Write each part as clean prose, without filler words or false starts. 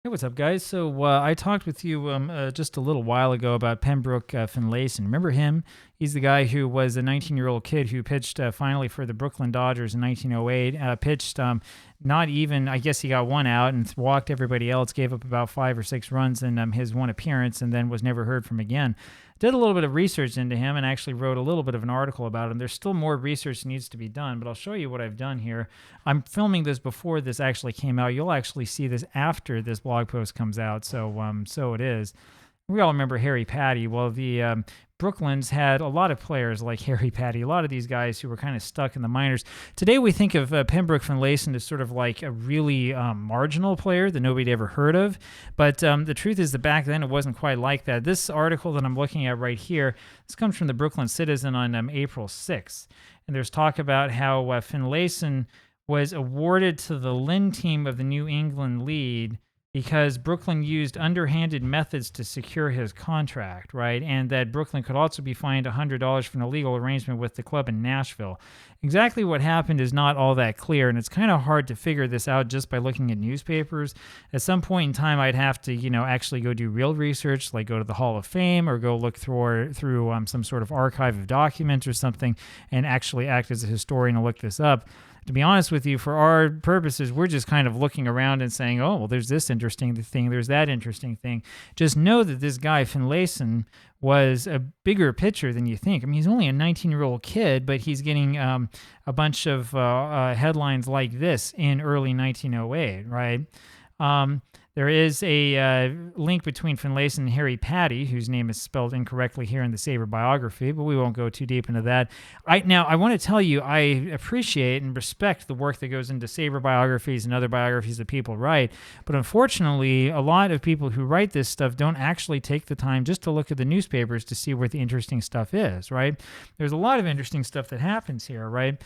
Hey, what's up, guys? So I talked with you just a little while ago about Pembroke Finlayson. Remember him? He's the guy who was a 19-year-old kid who pitched finally for the Brooklyn Dodgers in 1908. Pitched not even, I guess he got one out and walked everybody else, gave up about 5 or 6 runs in his one appearance, and then was never heard from again. Did a little bit of research into him and actually wrote a little bit of an article about him. There's still more research that needs to be done, but I'll show you what I've done here. I'm filming this before this actually came out. You'll actually see this after this blog post comes out, so it is. We all remember Harry Patty. Well, the Brooklyns had a lot of players like Harry Patty, a lot of these guys who were kind of stuck in the minors. Today we think of Pembroke Finlayson as sort of like a really marginal player that nobody ever heard of, but the truth is that back then it wasn't quite like that. This article that I'm looking at right here, this comes from the Brooklyn Citizen on April 6th, and there's talk about how Finlayson was awarded to the Lynn team of the New England League because Brooklyn used underhanded methods to secure his contract, right? And that Brooklyn could also be fined $100 for an illegal arrangement with the club in Nashville. Exactly what happened is not all that clear, and it's kind of hard to figure this out just by looking at newspapers. At some point in time, I'd have to, actually go do real research, like go to the Hall of Fame or go look through some sort of archive of documents or something and actually act as a historian and look this up. To be honest with you, for our purposes, we're just kind of looking around and saying, oh, well, there's this interesting thing, there's that interesting thing. Just know that this guy, Finlayson, was a bigger pitcher than you think. I mean, he's only a 19-year-old kid, but he's getting a bunch of headlines like this in early 1908, right? There is a link between Finlayson and Harry Patty, whose name is spelled incorrectly here in the Saber biography, but we won't go too deep into that. Now, I want to tell you, I appreciate and respect the work that goes into Saber biographies and other biographies that people write, but unfortunately, a lot of people who write this stuff don't actually take the time just to look at the newspapers to see where the interesting stuff is, right? There's a lot of interesting stuff that happens here, right?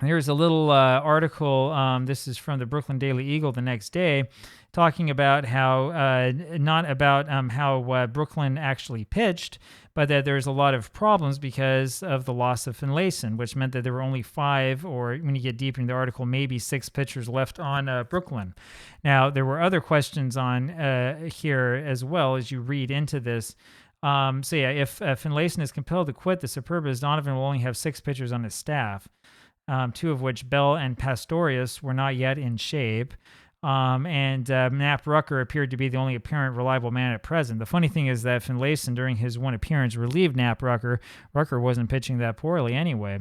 Here's a little article. This is from the Brooklyn Daily Eagle the next day, talking about how, not about how Brooklyn actually pitched, but that there's a lot of problems because of the loss of Finlayson, which meant that there were only 5, or when you get deeper in the article, maybe 6 pitchers left on Brooklyn. Now, there were other questions on here as well as you read into this. So yeah, if Finlayson is compelled to quit, the Superbas, Donovan will only have 6 pitchers on his staff. 2 of which, Bell and Pastorius, were not yet in shape. And Knapp Rucker appeared to be the only apparent reliable man at present. The funny thing is that Finlayson, during his one appearance, relieved Knapp Rucker. Rucker wasn't pitching that poorly anyway.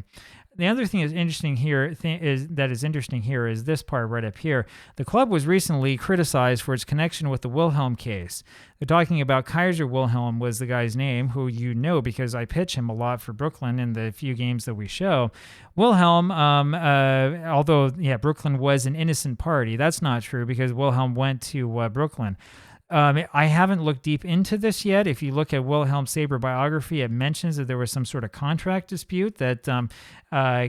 The other thing is interesting here is this part right up here. The club was recently criticized for its connection with the Wilhelm case. They're talking about Kaiser Wilhelm was the guy's name, who you know because I pitch him a lot for Brooklyn in the few games that we show. Wilhelm, although Brooklyn was an innocent party, that's not true because Wilhelm went to Brooklyn. I haven't looked deep into this yet. If you look at Wilhelm Saber biography, it mentions that there was some sort of contract dispute that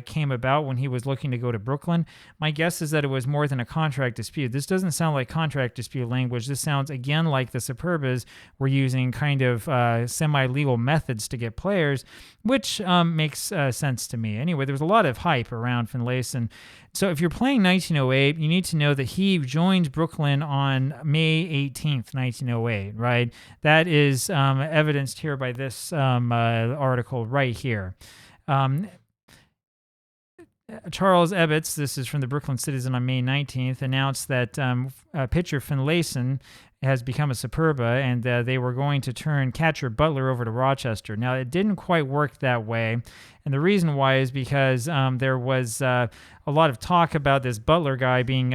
came about when he was looking to go to Brooklyn. My guess is that it was more than a contract dispute. This doesn't sound like contract dispute language. This sounds, again, like the Superbas were using kind of semi-legal methods to get players, which makes sense to me. Anyway, there was a lot of hype around Finlayson. So if you're playing 1908, you need to know that he joined Brooklyn on May 18th, 1908, right? That is evidenced here by this article right here. Charles Ebbets, this is from the Brooklyn Citizen on May 19th, announced that pitcher Finlayson has become a Superba, and they were going to turn catcher Butler over to Rochester. Now, it didn't quite work that way, and the reason why is because there was a lot of talk about this Butler guy being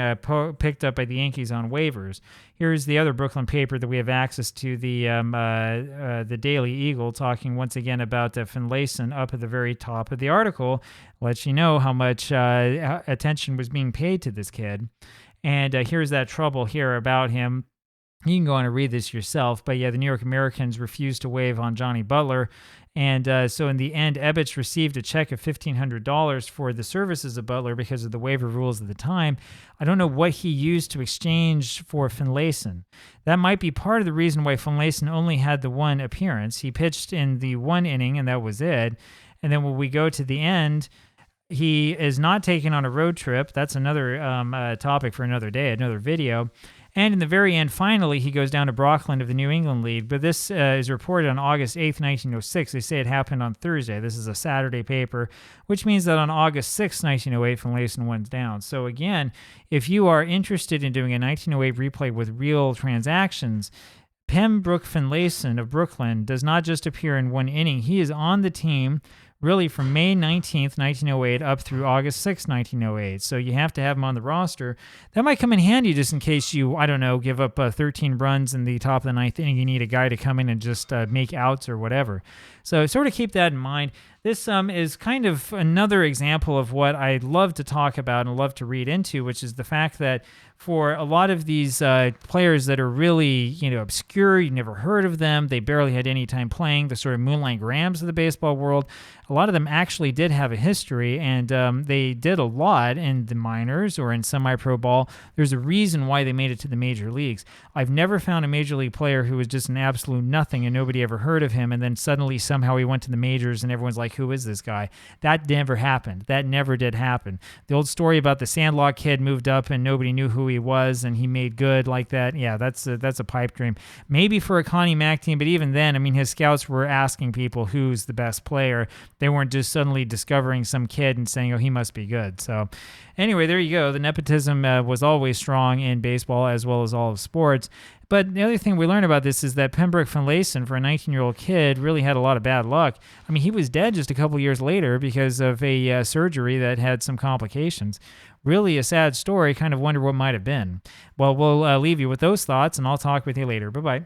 picked up by the Yankees on waivers. Here's the other Brooklyn paper that we have access to, the Daily Eagle, talking once again about Finlayson up at the very top of the article, lets you know how much attention was being paid to this kid. And here's that trouble here about him. You can go on and read this yourself, but yeah, the New York Americans refused to waive on Johnny Butler, and so in the end, Ebbets received a check of $1,500 for the services of Butler because of the waiver rules at the time. I don't know what he used to exchange for Finlayson. That might be part of the reason why Finlayson only had the one appearance. He pitched in the one inning, and that was it. And then when we go to the end, he is not taken on a road trip. That's another topic for another day, another video. And in the very end, finally, he goes down to Brockland of the New England League. But this is reported on August 8th, 1906. They say it happened on Thursday. This is a Saturday paper, which means that on August 6th, 1908, Finlayson went down. So again, if you are interested in doing a 1908 replay with real transactions, Pembroke Finlayson of Brooklyn does not just appear in one inning. He is on the team really from May 19th, 1908 up through August 6th, 1908. So you have to have him on the roster. That might come in handy just in case you, I don't know, give up 13 runs in the top of the ninth inning. You need a guy to come in and just make outs or whatever. So sort of keep that in mind. This is kind of another example of what I love to talk about and love to read into, which is the fact that for a lot of these players that are really, obscure, you never heard of them, they barely had any time playing, the sort of Moonlight Grahams of the baseball world, a lot of them actually did have a history, and they did a lot in the minors or in semi-pro ball. There's a reason why they made it to the major leagues. I've never found a major league player who was just an absolute nothing and nobody ever heard of him, and then suddenly somehow he went to the majors and everyone's like, who is this guy? That never happened. That never did happen. The old story about the Sandlot kid moved up and nobody knew who he was and he made good like that, yeah, that's a pipe dream. Maybe for a Connie Mack team, but even then, I mean, his scouts were asking people who's the best player. They weren't just suddenly discovering some kid and saying, oh, he must be good. So anyway, there you go. The nepotism was always strong in baseball as well as all of sports. But the other thing we learned about this is that Pembroke Finlayson, for a 19-year-old kid, really had a lot of bad luck. I mean, he was dead just a couple years later because of a surgery that had some complications. Really a sad story. Kind of wonder what might have been. Well, we'll leave you with those thoughts, and I'll talk with you later. Bye-bye.